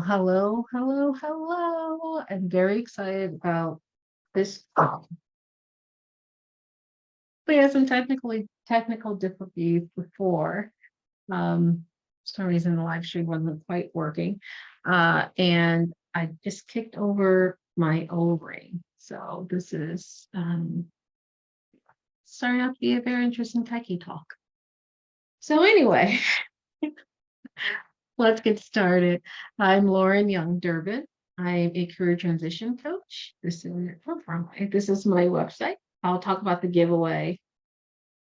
Hello. I'm very excited about this. We had some technical difficulties before. For some reason the live stream wasn't quite working. And I just kicked over my O-ring. So this is starting out to be a very interesting techie talk. So anyway, let's get started. I'm Lauren Young Durbin. I'm a career transition coach. This is my website. I'll talk about the giveaway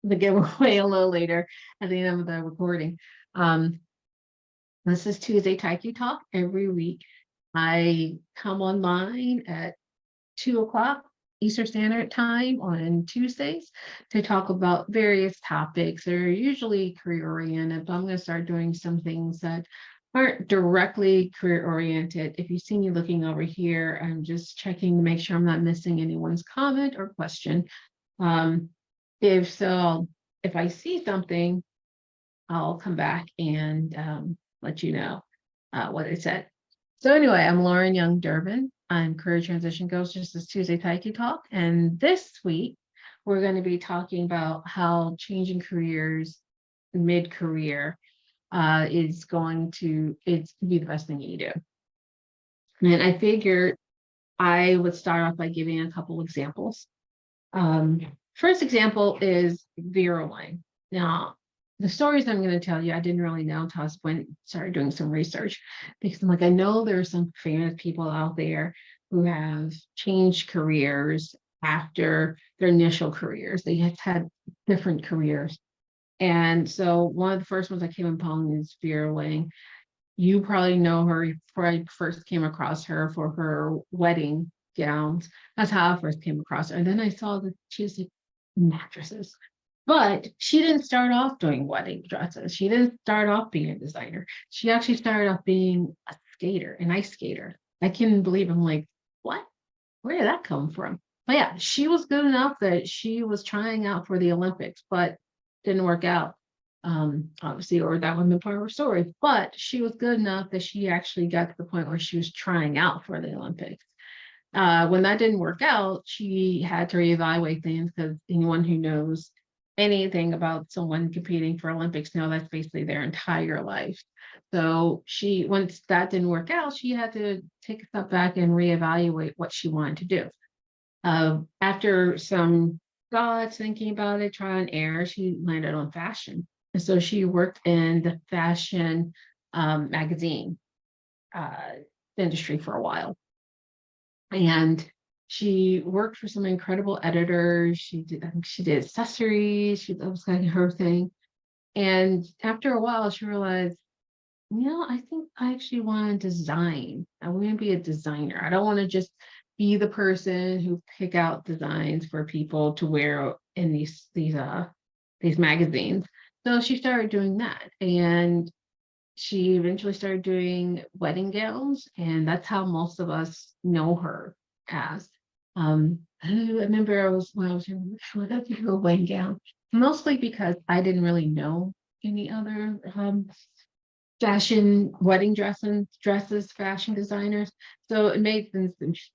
a little later at the end of the recording. This is Tuesday Taiki Talk. Every week I come online at 2 o'clock Eastern Standard Time on Tuesdays to talk about various topics. They're usually career oriented, but I'm going to start doing some things that aren't directly career oriented. If you see me looking over here, I'm just checking to make sure I'm not missing anyone's comment or question. If so, if I see something, I'll come back and let you know what it said. So anyway, I'm Lauren Young Durbin. I'm Career Transition Coach. This is Tuesday Taiki Talk. And this week, we're going to be talking about how changing careers mid-career is going to be the best thing you do. And I figured I would start off by giving a couple examples. First example is Vera Wang. Now, the stories I'm going to tell you, I didn't really know until I started doing some research, because I'm like, I know there are some famous people out there who have changed careers after their initial careers. They had different careers. And so one of the first ones I came upon is Vera Wang. You probably know her. You probably first came across her for her wedding gowns. That's how I first came across her. And then I saw that she was like mattresses. But she didn't start off doing wedding dresses. She didn't start off being a designer. She actually started off being a skater, an ice skater. I couldn't believe. I'm like, what? Where did that come from? But yeah, she was good enough that she was trying out for the Olympics, but didn't work out. Obviously, or that would be part of her story. But she was good enough that she actually got to the point where she was trying out for the Olympics. When that didn't work out, she had to reevaluate things, because anyone who knows anything about someone competing for Olympics know that's basically their entire life. So once that didn't work out, she had to take a step back and reevaluate what she wanted to do. After some thoughts, thinking about it, trial and error, she landed on fashion. And so she worked in the fashion magazine industry for a while. And she worked for some incredible editors. I think she did accessories. That was kind of her thing. And after a while, she realized, I think I actually want to design. I want to be a designer. I don't want to just be the person who pick out designs for people to wear in these magazines. So she started doing that. And she eventually started doing wedding gowns, and that's how most of us know her as. I remember when I was in Philadelphia, a wedding gown, mostly because I didn't really know any other fashion wedding dresses, fashion designers. So it made sense.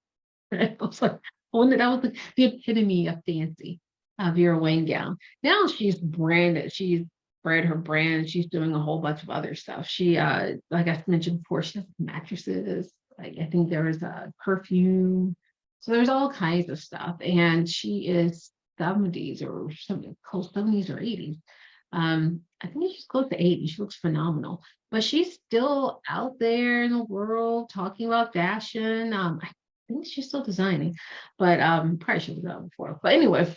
I was like, that was the epitome of fancy, Vera Wang gown. Now she's branded. She's spread her brand. She's doing a whole bunch of other stuff. She, like I mentioned before, she has mattresses. Like, I think there was a perfume. So there's all kinds of stuff. And she is 70s or something, close 70s or 80s. I think she's close to 80. She looks phenomenal. But she's still out there in the world talking about fashion. I think she's still designing, but probably should have done before. But anyway,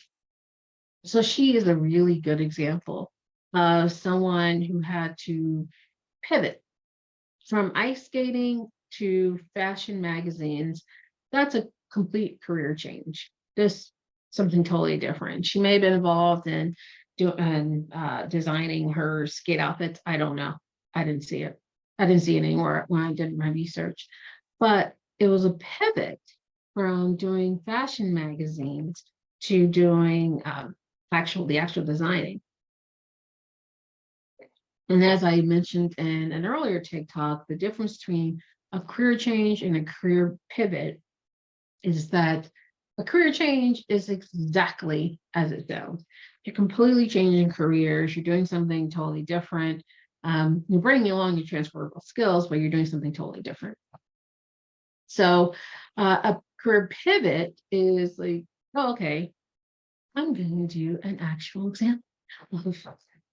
so she is a really good example of someone who had to pivot from ice skating to fashion magazines. That's a complete career change. This something totally different. She may have been involved in designing her skate outfits. I don't know. I didn't see it. I didn't see it anywhere when I did my research. But it was a pivot from doing fashion magazines to doing the actual designing. And as I mentioned in an earlier TikTok, the difference between a career change and a career pivot is that a career change is exactly as it sounds. You're completely changing careers. You're doing something totally different. You're bringing along your transferable skills, but you're doing something totally different. So a career pivot is like, oh, okay, I'm going to do an actual example,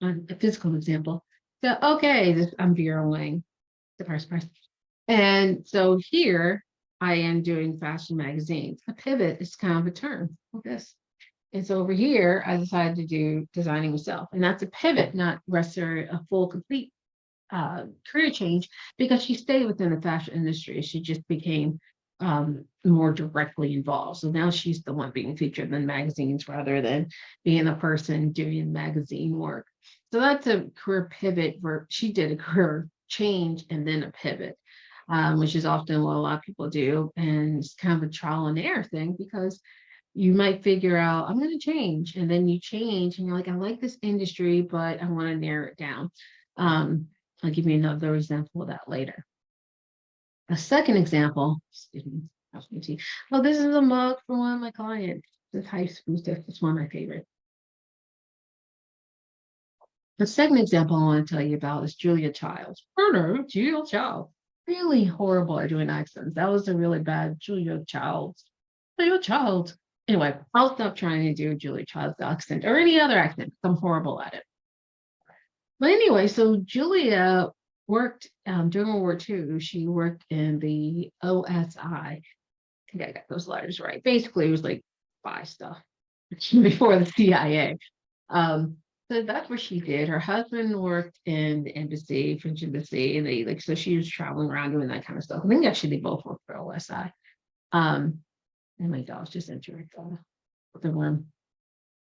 a physical example. So, okay, I'm Vera Wang, the first person. And so here I am doing fashion magazines. A pivot is kind of a term like this. And so over here, I decided to do designing myself. And that's a pivot, not necessarily a full, complete career change, because she stayed within the fashion industry. She just became more directly involved. So now she's the one being featured in magazines rather than being the person doing magazine work. So that's a career pivot where she did a career change and then a pivot, which is often what a lot of people do. And it's kind of a trial and error thing because you might figure out, I'm going to change. And then you change and you're like, I like this industry, but I want to narrow it down. I'll give you another example of that later. A second example, excuse me, oh, this is a mug for one of my clients. This high school stuff is one of my favorites. The second example I want to tell you about is Julia Childs. Murder, Julia Childs. Really horrible at doing accents. That was a really bad Julia Childs. Julia Childs. Anyway, I'll stop trying to do Julia Child's accent or any other accent. I'm horrible at it. But anyway, so Julia worked during World War II. She worked in the OSI. I think I got those letters right. Basically, it was like spy stuff before the CIA. So that's what she did. Her husband worked in the embassy, French embassy, and they so she was traveling around doing that kind of stuff. I think actually they both worked for OSI. And my dog's just entering the room.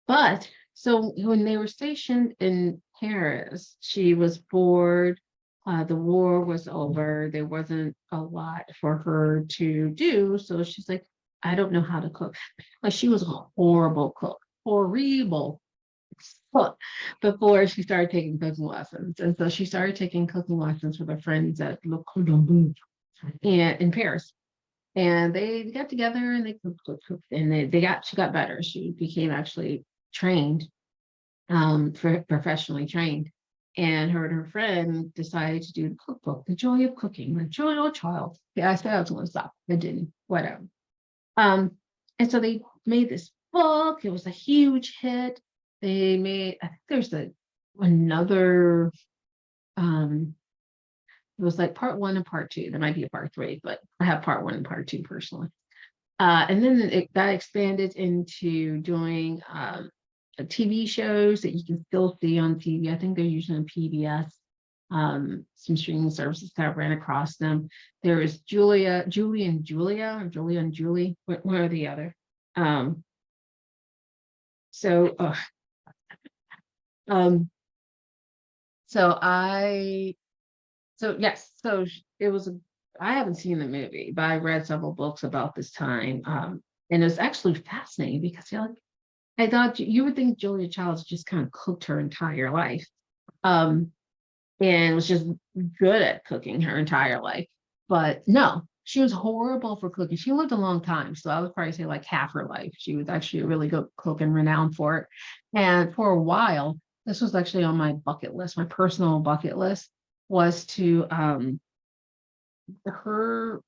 But so when they were stationed in Paris, she was bored. The war was over. There wasn't a lot for her to do. So she's like, I don't know how to cook. Like she was a horrible cook, horrible cook before she started taking cooking lessons. And so she started taking cooking lessons with her friends at Le Cordon Bleu and in Paris. And they got together and they cooked, and she got better. She became actually trained, professionally trained. And her and her friend decided to do the cookbook, The Joy of Cooking, The Joy of Child. Yeah, I said I was going to stop. I didn't, whatever. And so they made this book. It was a huge hit. They made, I think there's another, it was like part one and part two. There might be a part three, but I have part one and part two personally. And then that expanded into doing TV shows that you can still see on TV. I think they're usually on PBS. Some streaming services that ran across them. There is Julie and Julia, or Julia and Julie, one or the other. So, yes, so it was. I haven't seen the movie, but I read several books about this time, and it's actually fascinating because you're like, I thought you would think Julia Childs just kind of cooked her entire life, and was just good at cooking her entire life. But no, she was horrible for cooking. She lived a long time, so I would probably say like half her life. She was actually a really good cook and renowned for it. And for a while, this was actually on my bucket list, my personal bucket list, was to her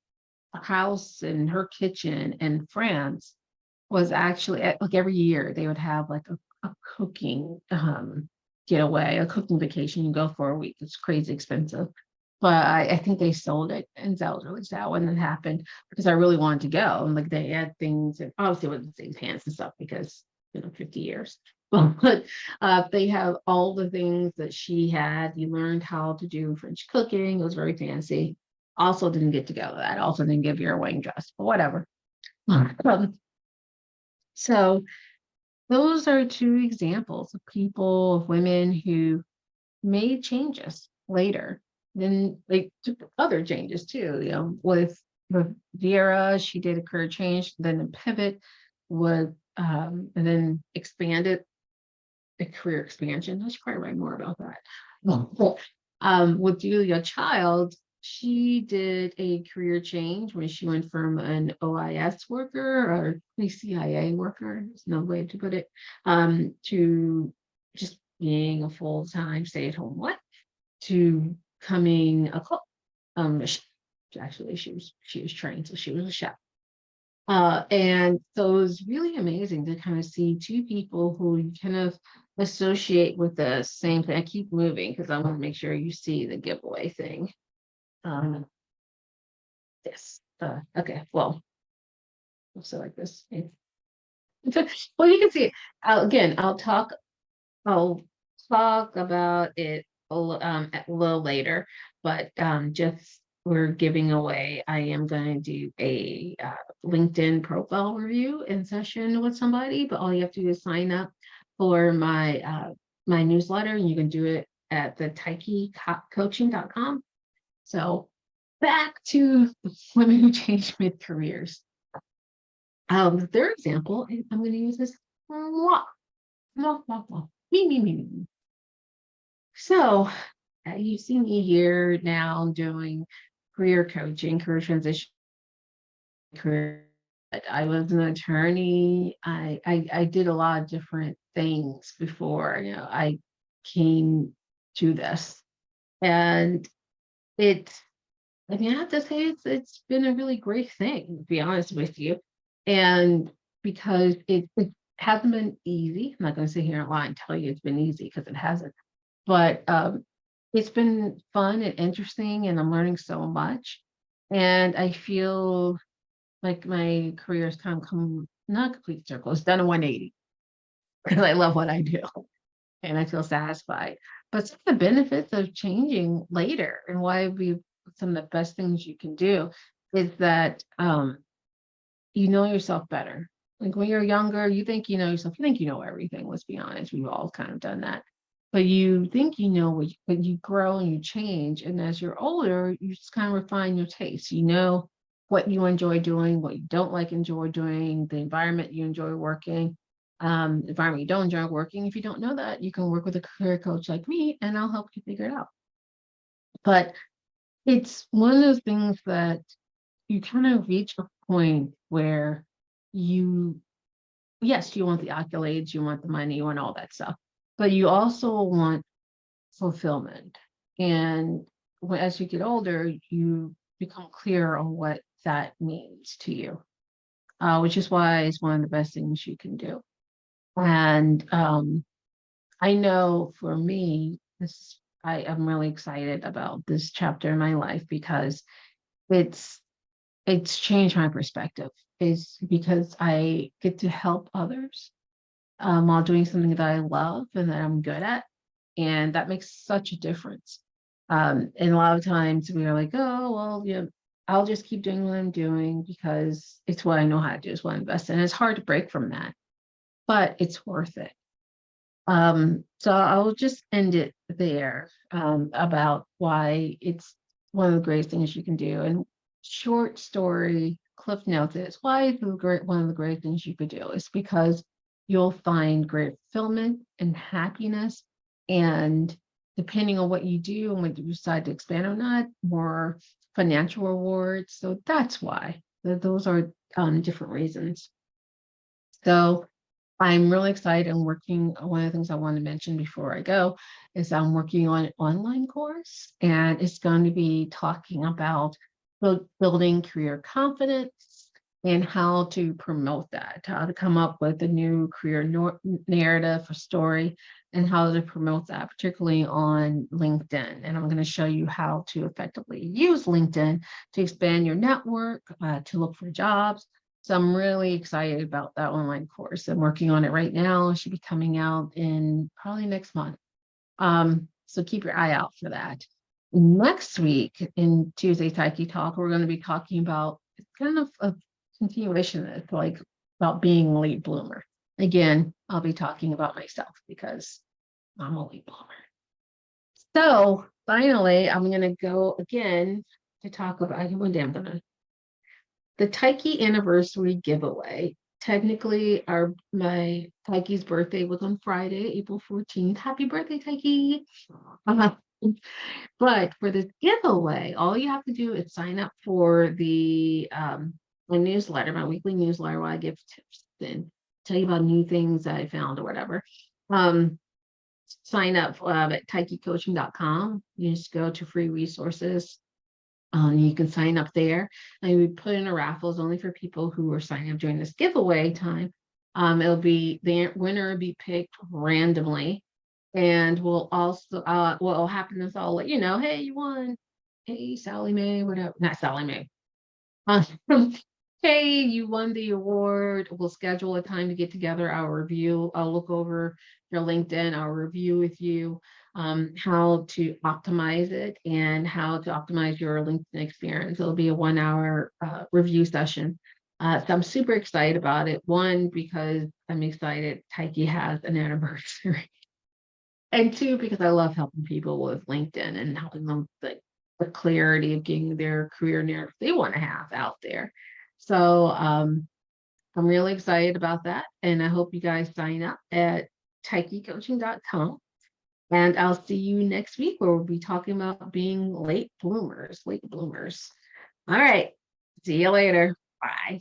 house and her kitchen in France was actually like every year they would have like a cooking getaway, a cooking vacation. You go for a week. It's crazy expensive. But I think they sold it, and that was really sad when it happened because I really wanted to go. And like they had things, and obviously it wasn't the same pants and stuff because 50 years. But they have all the things that she had. You learned how to do French cooking. It was very fancy. Also didn't get to go to that. Also didn't give you a wedding dress, but whatever. So those are two examples of people, of women who made changes later. Then they took other changes too, with Vera, she did a career change, then a pivot with and then expanded a career expansion. I should probably write more about that. With Julia Child, she did a career change when she went from an OIS worker or CIA worker, is another way to put it, to just being a full-time stay-at-home wife to becoming a cook. A chef. Actually, she was trained, so she was a chef. And so it was really amazing to kind of see two people who you kind of associate with the same thing. I keep moving because I want to make sure you see the giveaway thing. Um, yes. Okay. Well, so like this. Well, you can see it. I'll talk about it a little later, but just we're giving away. I am going to do a LinkedIn profile review in session with somebody, but all you have to do is sign up for my newsletter, and you can do it at the taikicoaching.com. So back to the women who change mid careers. The third example, I'm going to use this. Mwah, mwah, mwah, mwah. Me, me, me, me. So you see me here now doing career coaching, career transition, career. I was an attorney. I did a lot of different things before, I came to this. And it, I mean, I have to say it's been a really great thing, to be honest with you. And because it hasn't been easy. I'm not going to sit here and lie and tell you it's been easy because it hasn't. But it's been fun and interesting, and I'm learning so much. And I feel like my career has kind of come not a complete circle. It's done a 180 because I love what I do and I feel satisfied. But some of the benefits of changing later and why we some of the best things you can do is that you know yourself better. Like when you're younger, you think you know yourself, you think you know everything. Let's be honest, we've all kind of done that. But you think you know but you grow and you change. And as you're older, you just kind of refine your taste. You know what you enjoy doing, what you don't like enjoy doing, the environment you enjoy working, environment you don't enjoy working. If you don't know that, you can work with a career coach like me, and I'll help you figure it out. But it's one of those things that you kind of reach a point where you, yes, you want the accolades, you want the money, you want all that stuff, but you also want fulfillment. And as you get older, you become clear on what that means to you, which is why it's one of the best things you can do. And I know for me, I am really excited about this chapter in my life because it's it's changed my perspective. Is because I get to help others while doing something that I love and that I'm good at, and that makes such a difference. And a lot of times we are like, oh well, I'll just keep doing what I'm doing because it's what I know how to do, it's what I invest in. And it's hard to break from that, but it's worth it. So I'll just end it there about why it's one of the great things you can do. And short story, Cliff Notes is why it's one of the great things you could do is because you'll find great fulfillment and happiness. And depending on what you do and whether you decide to expand or not, more financial rewards. So that's why. Those are different reasons. So I'm really excited. I'm working. One of the things I want to mention before I go is I'm working on an online course, and it's going to be talking about building career confidence and how to promote that, how to come up with a new career narrative or story, and how to promote that, particularly on LinkedIn. And I'm going to show you how to effectively use LinkedIn to expand your network, to look for jobs. So I'm really excited about that online course. I'm working on it right now. It should be coming out in probably next month. So keep your eye out for that. Next week in Tuesday Taiki Talk, we're going to be talking about kind of a continuation of it, like about being a late bloomer. Again, I'll be talking about myself because I'm a late bloomer. So finally, I'm going to go again to talk about, one day I'm going to the Taiki anniversary giveaway. Technically, my Taiki's birthday was on Friday, April 14th. Happy birthday, Taiki. But for this giveaway, all you have to do is sign up for my newsletter, my weekly newsletter, where I give tips and tell you about new things I found or whatever. Um, Sign up at taikicoaching.com. You just go to free resources. You can sign up there, and we put in a raffles only for people who are signing up during this giveaway time. It'll be the winner will be picked randomly, and we'll also what will happen is I'll let you know, hey, you won. Hey, Sally Mae, whatever, not Sally Mae. Uh, hey, you won the award. We'll schedule a time to get together. I'll review. I'll look over your LinkedIn. I'll review with you how to optimize it and how to optimize your LinkedIn experience. It'll be a 1 hour review session. So I'm super excited about it. One, because I'm excited Taiki has an anniversary. And two, because I love helping people with LinkedIn and helping them the clarity of getting their career narrative they want to have out there. So I'm really excited about that. And I hope you guys sign up at taikicoaching.com. And I'll see you next week where we'll be talking about being late bloomers, late bloomers. All right. See you later. Bye.